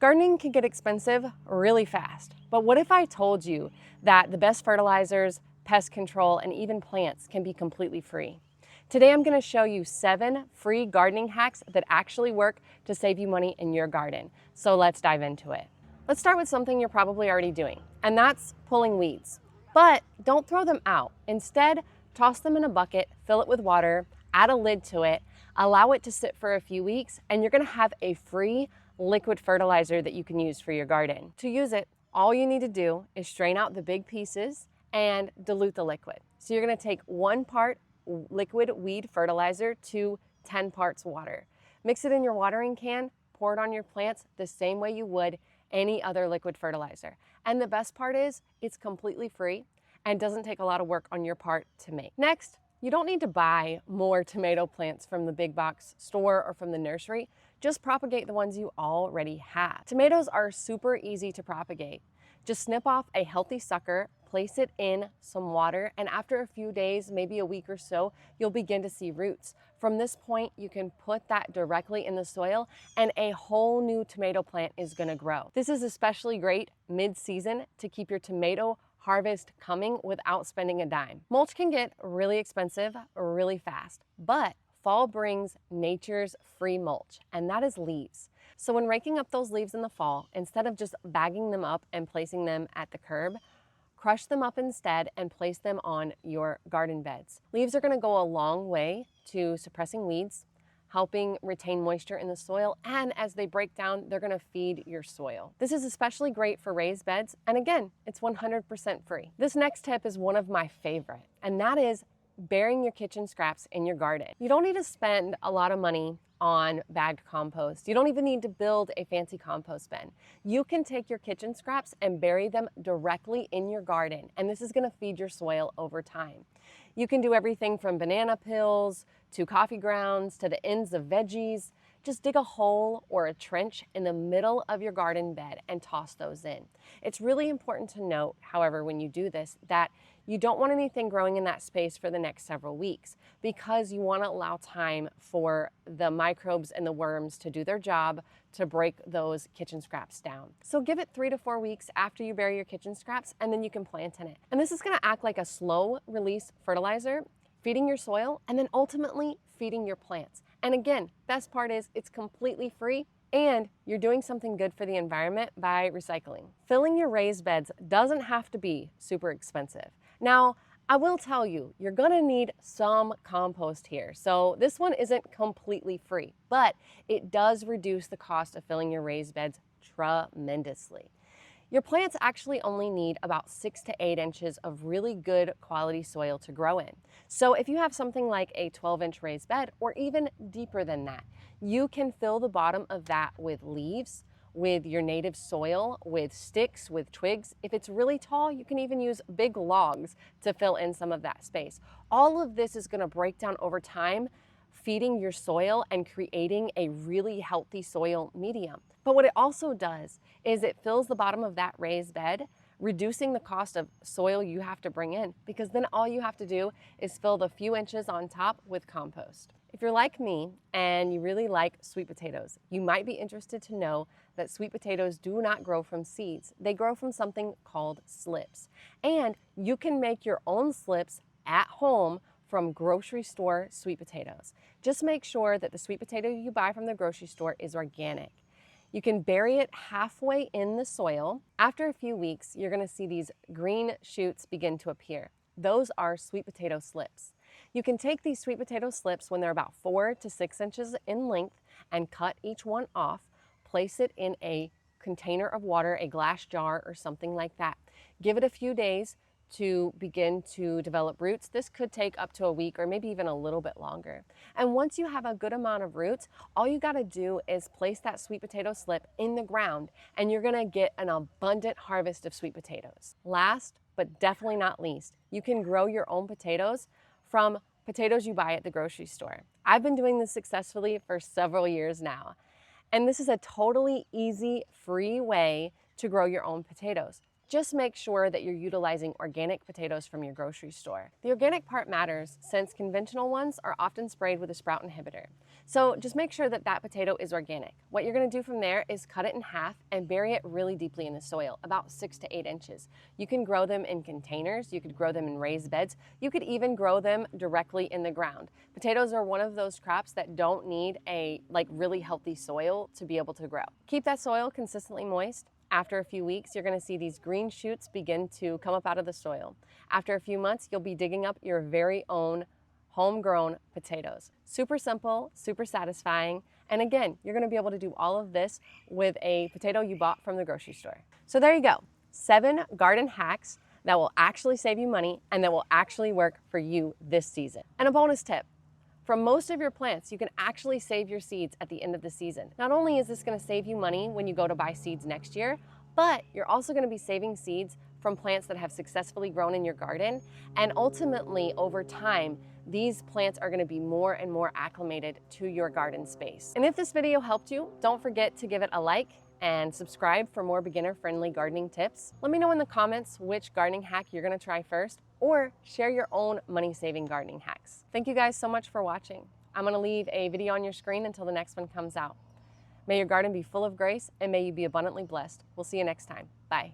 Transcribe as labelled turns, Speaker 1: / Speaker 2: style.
Speaker 1: Gardening can get expensive really fast, but what if I told you that the best fertilizers, pest control, and even plants can be completely free? Today I'm going to show you 7 free gardening hacks that actually work to save you money in your garden. So let's dive into it. Let's start with something you're probably already doing, and that's pulling weeds. But don't throw them out. Instead, toss them in a bucket, fill it with water, add a lid to it, allow it to sit for a few weeks, and you're going to have a free liquid fertilizer that you can use for your garden. To use it, all you need to do is strain out the big pieces and dilute the liquid. So you're going to take 1 part liquid weed fertilizer to 10 parts water. Mix it in your watering can, pour it on your plants the same way you would any other liquid fertilizer. And the best part is it's completely free and doesn't take a lot of work on your part to make. Next, you don't need to buy more tomato plants from the big box store or from the nursery. Just propagate the ones you already have. Tomatoes are super easy to propagate. Just snip off a healthy sucker, place it in some water, and after a few days, maybe a week or so, you'll begin to see roots. From this point, you can put that directly in the soil and a whole new tomato plant is gonna grow. This is especially great mid-season to keep your tomato harvest coming without spending a dime. Mulch can get really expensive really fast, but fall brings nature's free mulch, and that is leaves. So when raking up those leaves in the fall, instead of just bagging them up and placing them at the curb, crush them up instead and place them on your garden beds. Leaves are gonna go a long way to suppressing weeds, helping retain moisture in the soil, and as they break down, they're gonna feed your soil. This is especially great for raised beds, and again, it's 100% free. This next tip is one of my favorite, and that is burying your kitchen scraps in your garden. You don't need to spend a lot of money on bagged compost. You don't even need to build a fancy compost bin. You can take your kitchen scraps and bury them directly in your garden, and this is gonna feed your soil over time. You can do everything from banana peels to coffee grounds to the ends of veggies. Just dig a hole or a trench in the middle of your garden bed and toss those in. It's really important to note, however, when you do this, that you don't want anything growing in that space for the next several weeks because you want to allow time for the microbes and the worms to do their job to break those kitchen scraps down. So give it 3 to 4 weeks after you bury your kitchen scraps and then you can plant in it. And this is going to act like a slow release fertilizer, feeding your soil and then ultimately feeding your plants. And again, best part is it's completely free and you're doing something good for the environment by recycling. Filling your raised beds doesn't have to be super expensive. Now, I will tell you, you're gonna need some compost here. So this one isn't completely free, but it does reduce the cost of filling your raised beds tremendously. Your plants actually only need about 6 to 8 inches of really good quality soil to grow in. So if you have something like a 12-inch raised bed or even deeper than that, you can fill the bottom of that with leaves, with your native soil, with sticks, with twigs. If it's really tall, you can even use big logs to fill in some of that space. All of this is going to break down over time, feeding your soil and creating a really healthy soil medium. But what it also does is it fills the bottom of that raised bed, reducing the cost of soil you have to bring in, because then all you have to do is fill the few inches on top with compost. If you're like me and you really like sweet potatoes, you might be interested to know that sweet potatoes do not grow from seeds. They grow from something called slips. And you can make your own slips at home from grocery store sweet potatoes. Just make sure that the sweet potato you buy from the grocery store is organic. You can bury it halfway in the soil. After a few weeks, you're gonna see these green shoots begin to appear. Those are sweet potato slips. You can take these sweet potato slips when they're about 4 to 6 inches in length and cut each one off, place it in a container of water, a glass jar or something like that. Give it a few days to begin to develop roots. This could take up to a week or maybe even a little bit longer. And once you have a good amount of roots, all you gotta do is place that sweet potato slip in the ground and you're gonna get an abundant harvest of sweet potatoes. Last, but definitely not least, you can grow your own potatoes from potatoes you buy at the grocery store. I've been doing this successfully for several years now. And this is a totally easy, free way to grow your own potatoes. Just make sure that you're utilizing organic potatoes from your grocery store. The organic part matters since conventional ones are often sprayed with a sprout inhibitor. So just make sure that that potato is organic. What you're gonna do from there is cut it in half and bury it really deeply in the soil, about 6 to 8 inches. You can grow them in containers, you could grow them in raised beds, you could even grow them directly in the ground. Potatoes are one of those crops that don't need a really healthy soil to be able to grow. Keep that soil consistently moist. After a few weeks, you're gonna see these green shoots begin to come up out of the soil. After a few months, you'll be digging up your very own homegrown potatoes. Super simple, super satisfying. And again, you're gonna be able to do all of this with a potato you bought from the grocery store. So there you go, 7 garden hacks that will actually save you money and that will actually work for you this season. And a bonus tip, from most of your plants, you can actually save your seeds at the end of the season. Not only is this gonna save you money when you go to buy seeds next year, but you're also gonna be saving seeds from plants that have successfully grown in your garden. And ultimately, over time, these plants are gonna be more and more acclimated to your garden space. And if this video helped you, don't forget to give it a like and subscribe for more beginner-friendly gardening tips. Let me know in the comments which gardening hack you're gonna try first, or share your own money-saving gardening hacks. Thank you guys so much for watching. I'm gonna leave a video on your screen until the next one comes out. May your garden be full of grace, and may you be abundantly blessed. We'll see you next time. Bye.